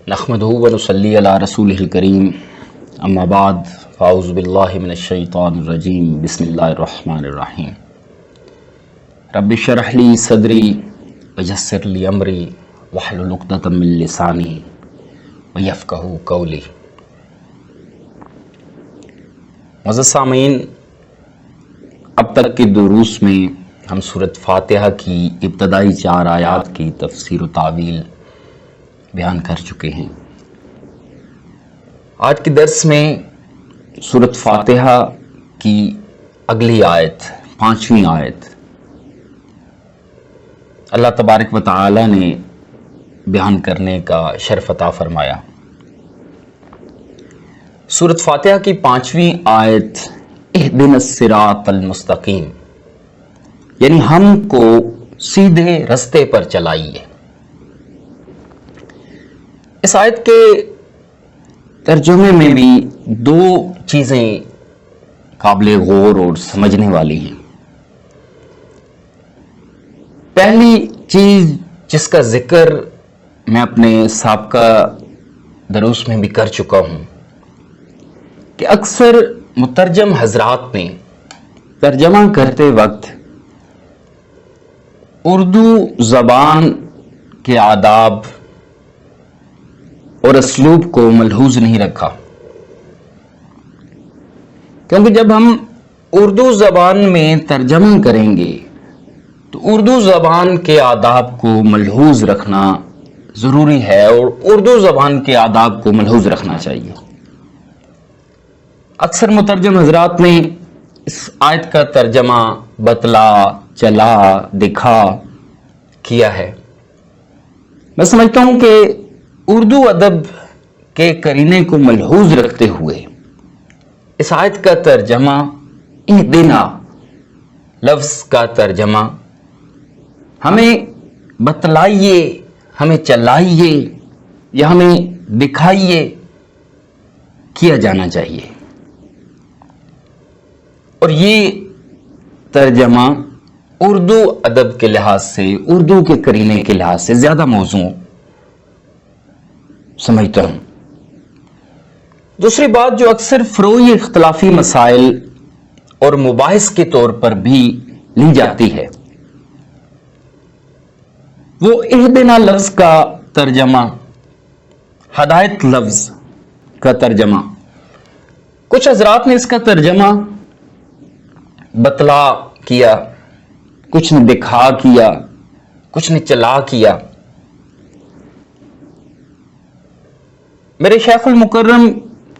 نحمدہ و نصلی علی رسولہ الکریم اما بعد فاعوذ باللہ من الشیطان الرجیم بسم اللہ الرحمن الرحیم رب اشرح لی صدری ویسر لی امری واحلل عقدۃ من لسانی ویفقہوا قولی۔ معزز سامعین، اب تک کے دروس میں ہم سورۃ فاتحہ کی ابتدائی 4 آیات کی تفسیر و تعویل بیان کر چکے ہیں۔ آج کے درس میں سورۃ فاتحہ کی اگلی آیت 5ویں آیت اللہ تبارک و تعالی نے بیان کرنے کا شرف عطا فرمایا۔ سورۃ فاتحہ کی 5ویں آیت اہدنا الصراط المستقیم، یعنی ہم کو سیدھے رستے پر چلائیے۔ اس آیت کے ترجمے میں بھی 2 چیزیں قابل غور اور سمجھنے والی ہیں۔ پہلی چیز جس کا ذکر میں اپنے سابقہ دروس میں بھی کر چکا ہوں کہ اکثر مترجم حضرات نے ترجمہ کرتے وقت اردو زبان کے آداب اور اسلوب کو ملحوظ نہیں رکھا، کیونکہ جب ہم اردو زبان میں ترجمہ کریں گے تو اردو زبان کے آداب کو ملحوظ رکھنا ضروری ہے اور اردو زبان کے آداب کو ملحوظ رکھنا چاہیے۔ اکثر مترجم حضرات نے اس آیت کا ترجمہ بتلا، چلا، دکھا کیا ہے۔ میں سمجھتا ہوں کہ اردو ادب کے قرینے کو ملحوظ رکھتے ہوئے اس آیت کا ترجمہ اہدنا لفظ کا ترجمہ ہمیں بتلائیے، ہمیں چلائیے یا ہمیں دکھائیے کیا جانا چاہیے، اور یہ ترجمہ اردو ادب کے لحاظ سے، اردو کے قرینے کے لحاظ سے زیادہ موزوں سمجھتا ہوں۔ دوسری بات جو اکثر فروعی اختلافی مسائل اور مباحث کے طور پر بھی لی جاتی ہے، وہ اہدنا لفظ کا ترجمہ، ہدایت لفظ کا ترجمہ، کچھ حضرات نے اس کا ترجمہ بتلا کیا، کچھ نے دکھا کیا، کچھ نے چلا کیا۔ میرے شیخ المکرم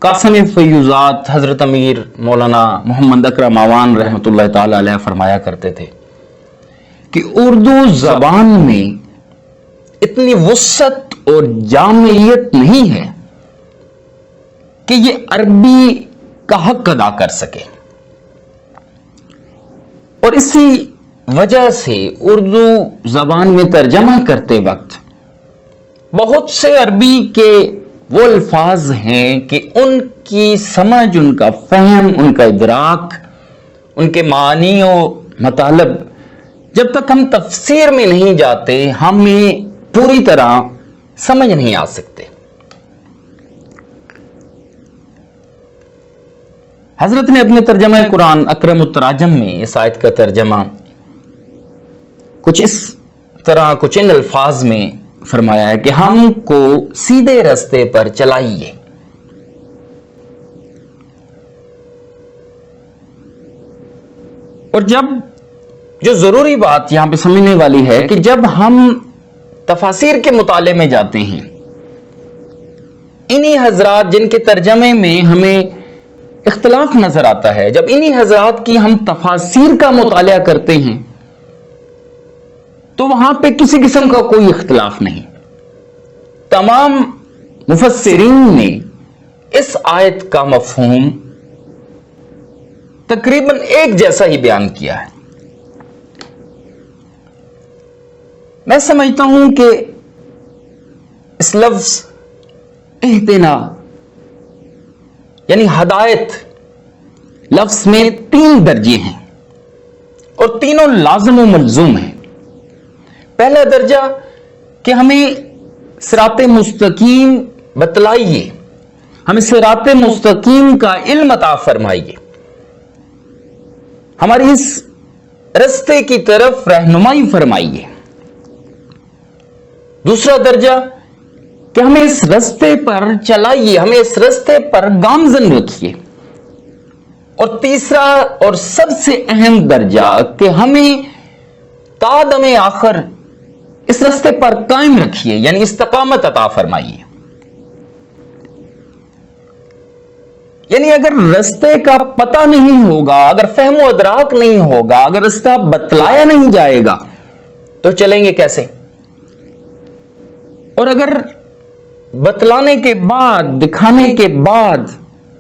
قاسم فیوزات حضرت امیر مولانا محمد اکرم آوان رحمۃ اللہ تعالی علیہ فرمایا کرتے تھے کہ اردو زبان میں اتنی وسعت اور جامعیت نہیں ہے کہ یہ عربی کا حق ادا کر سکے، اور اسی وجہ سے اردو زبان میں ترجمہ کرتے وقت بہت سے عربی کے وہ الفاظ ہیں کہ ان کی سمجھ، ان کا فہم، ان کا ادراک، ان کے معنی و مطالب جب تک ہم تفسیر میں نہیں جاتے ہمیں پوری طرح سمجھ نہیں آ سکتے۔ حضرت نے اپنے ترجمہ قرآن اکرم التراجم میں اس آیت کا ترجمہ کچھ اس طرح، کچھ ان الفاظ میں فرمایا ہے کہ ہم کو سیدھے راستے پر چلائیے۔ اور جب جو ضروری بات یہاں پہ سمجھنے والی ہے کہ جب ہم تفاسیر کے مطالعے میں جاتے ہیں، انہی حضرات جن کے ترجمے میں ہمیں اختلاف نظر آتا ہے، جب انہی حضرات کی ہم تفاسیر کا مطالعہ کرتے ہیں تو وہاں پہ کسی قسم کا کوئی اختلاف نہیں۔ تمام مفسرین نے اس آیت کا مفہوم تقریباً ایک جیسا ہی بیان کیا ہے۔ میں سمجھتا ہوں کہ اس لفظ اہدنا یعنی ہدایت لفظ میں 3 درجے ہیں اور تینوں لازم و ملزوم ہیں۔ پہلا درجہ کہ ہمیں صراط مستقیم بتلائیے، ہمیں صراط مستقیم کا علم عطا فرمائیے، ہماری اس رستے کی طرف رہنمائی فرمائیے۔ دوسرا درجہ کہ ہمیں اس رستے پر چلائیے، ہمیں اس رستے پر گامزن رکھیے۔ اور تیسرا اور سب سے اہم درجہ کہ ہمیں تا دم آخر اس رستے پر قائم رکھیے، یعنی استقامت عطا فرمائیے۔ یعنی اگر رستے کا پتہ نہیں ہوگا، اگر فہم و ادراک نہیں ہوگا، اگر رستہ بتلایا نہیں جائے گا تو چلیں گے کیسے؟ اور اگر بتلانے کے بعد، دکھانے کے بعد،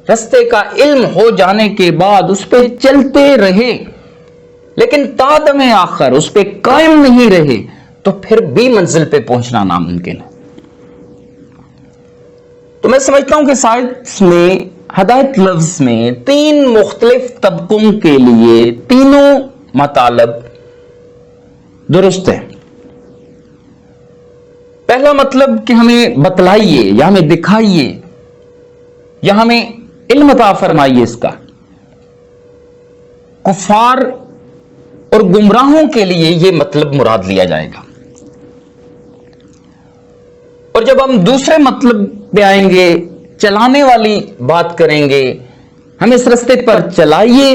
رستے کا علم ہو جانے کے بعد اس پہ چلتے رہے لیکن تا دم آخر اس پہ قائم نہیں رہے تو پھر بھی منزل پہ پہنچنا ناممکن ہے۔ تو میں سمجھتا ہوں کہ سائنس میں ہدایت لفظ میں 3 مختلف طبقوں کے لیے تینوں مطالب درست ہے۔ پہلا مطلب کہ ہمیں بتلائیے یا ہمیں دکھائیے یا ہمیں علم عطا فرمائیے اس کا۔ کفار اور گمراہوں کے لیے یہ مطلب مراد لیا جائے گا۔ اور جب ہم دوسرے مطلب پہ آئیں گے، چلانے والی بات کریں گے، ہم اس رستے پر چلائیے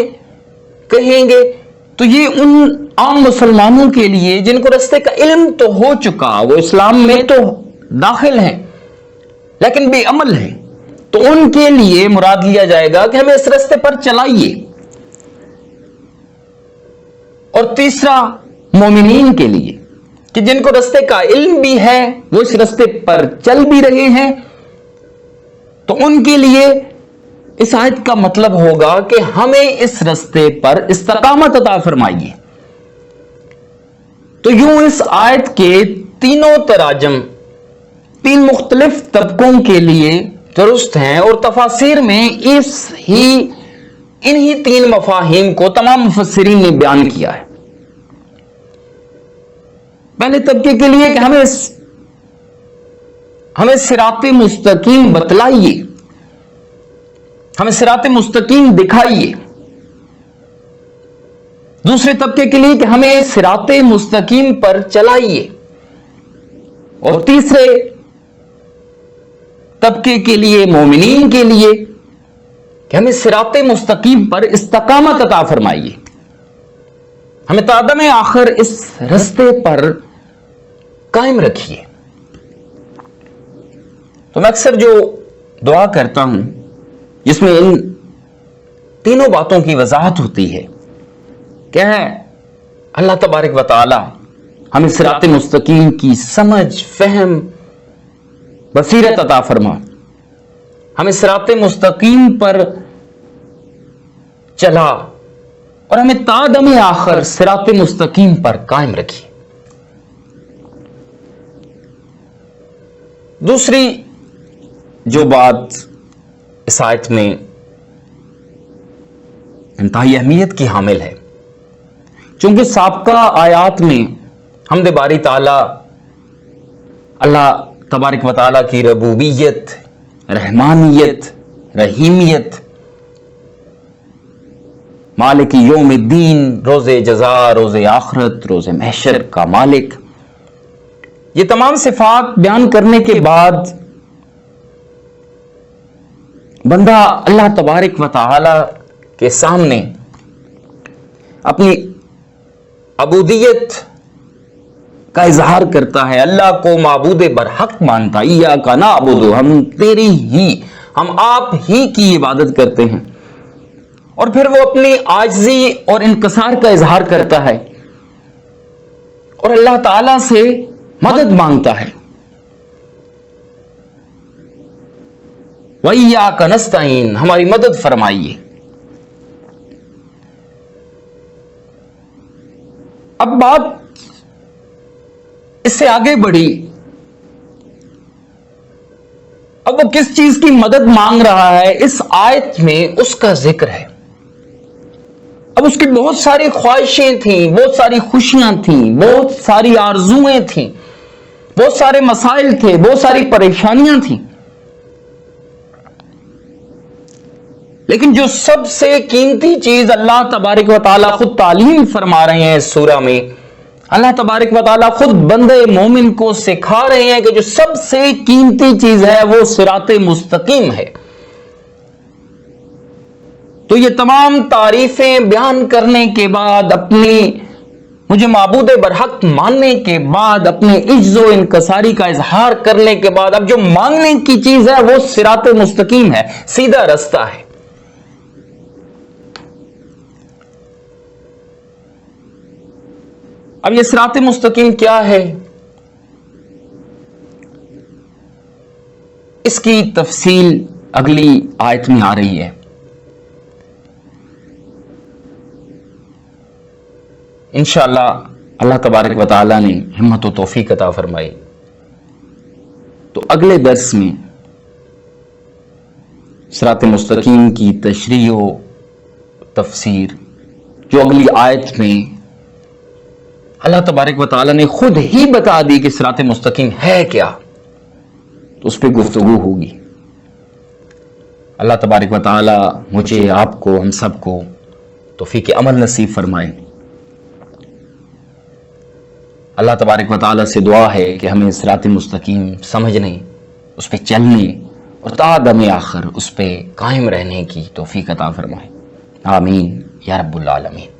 کہیں گے، تو یہ ان عام مسلمانوں کے لیے جن کو رستے کا علم تو ہو چکا، وہ اسلام میں تو داخل ہیں لیکن بے عمل ہیں، تو ان کے لیے مراد لیا جائے گا کہ ہمیں اس رستے پر چلائیے۔ اور تیسرا مومنین کے لیے کہ جن کو رستے کا علم بھی ہے، وہ اس رستے پر چل بھی رہے ہیں، تو ان کے لیے اس آیت کا مطلب ہوگا کہ ہمیں اس رستے پر استقامت عطا فرمائیے۔ تو یوں اس آیت کے تینوں تراجم 3 مختلف طبقوں کے لیے درست ہیں، اور تفاسیر میں انہی 3 مفاہیم کو تمام مفسرین نے بیان کیا ہے۔ پہلے طبقے کے لیے کہ ہمیں صراط مستقیم بتلائیے، ہمیں صراط مستقیم دکھائیے۔ دوسرے طبقے کے لیے کہ ہمیں صراط مستقیم پر چلائیے، اور تیسرے طبقے کے لیے، مومنین کے لیے، کہ ہمیں صراط مستقیم پر استقامت عطا فرمائیے، ہمیں تا دم آخر اس رستے پر قائم رکھیے۔ تو میں اکثر جو دعا کرتا ہوں جس میں ان تینوں باتوں کی وضاحت ہوتی ہے، کیا ہے؟ اللہ تبارک و تعالی ہمیں صراط مستقیم کی سمجھ، فہم، بصیرت عطا فرما، ہمیں صراط مستقیم پر چلا اور ہمیں تا دم آخر صراط مستقیم پر قائم رکھی۔ دوسری جو بات اس آیت میں انتہائی اہمیت کی حامل ہے، چونکہ سابقہ آیات میں حمد باری تعالی اللہ تبارک و تعالی کی ربوبیت، رحمانیت، رحیمیت، مالک یوم الدین، روز جزا، روز آخرت، روز محشر کا مالک، یہ تمام صفات بیان کرنے کے بعد بندہ اللہ تبارک و تعالی کے سامنے اپنی عبودیت کا اظہار کرتا ہے، اللہ کو معبود برحق مانتا، ایاک نعبد، ہم آپ ہی کی عبادت کرتے ہیں، اور پھر وہ اپنی عاجزی اور انکسار کا اظہار کرتا ہے اور اللہ تعالی سے مدد مانگتا ہے۔ وَإِيَّاكَ نَسْتَعِينُ، ہماری مدد فرمائیے۔ اب بات اس سے آگے بڑھی، اب وہ کس چیز کی مدد مانگ رہا ہے؟ اس آیت میں اس کا ذکر ہے۔ اب اس کی بہت ساری خواہشیں تھیں، بہت ساری خوشیاں تھیں، بہت ساری آرزویں تھیں، بہت سارے مسائل تھے، بہت ساری پریشانیاں تھیں، لیکن جو سب سے قیمتی چیز اللہ تبارک و تعالیٰ خود تعلیم فرما رہے ہیں اس سورہ میں، اللہ تبارک و تعالیٰ خود بندے مومن کو سکھا رہے ہیں کہ جو سب سے قیمتی چیز ہے وہ صراط مستقیم ہے۔ تو یہ تمام تعریفیں بیان کرنے کے بعد، اپنی مجھے معبود برحق ماننے کے بعد، اپنے عجز و انکساری کا اظہار کرنے کے بعد، اب جو مانگنے کی چیز ہے وہ صراط مستقیم ہے، سیدھا رستہ ہے۔ اب یہ صراط مستقیم کیا ہے؟ اس کی تفصیل اگلی آیت میں آ رہی ہے۔ انشاءاللہ اللہ تبارک و تعالیٰ نے ہمت و توفیق عطا فرمائی تو اگلے درس میں صراط مستقیم کی تشریح و تفسیر جو اگلی آیت میں اللہ تبارک و تعالیٰ نے خود ہی بتا دی کہ صراط مستقیم ہے کیا، تو اس پہ گفتگو ہوگی۔ اللہ تبارک و تعالیٰ مجھے، آپ کو، ہم سب کو توفیق عمل نصیب فرمائے۔ اللہ تبارک و تعالیٰ سے دعا ہے کہ ہمیں صراط مستقیم سمجھنے، اس پہ چلنے اور تا دم آخر اس پہ قائم رہنے کی توفیق عطا فرمائے۔ آمین یا رب العالمین۔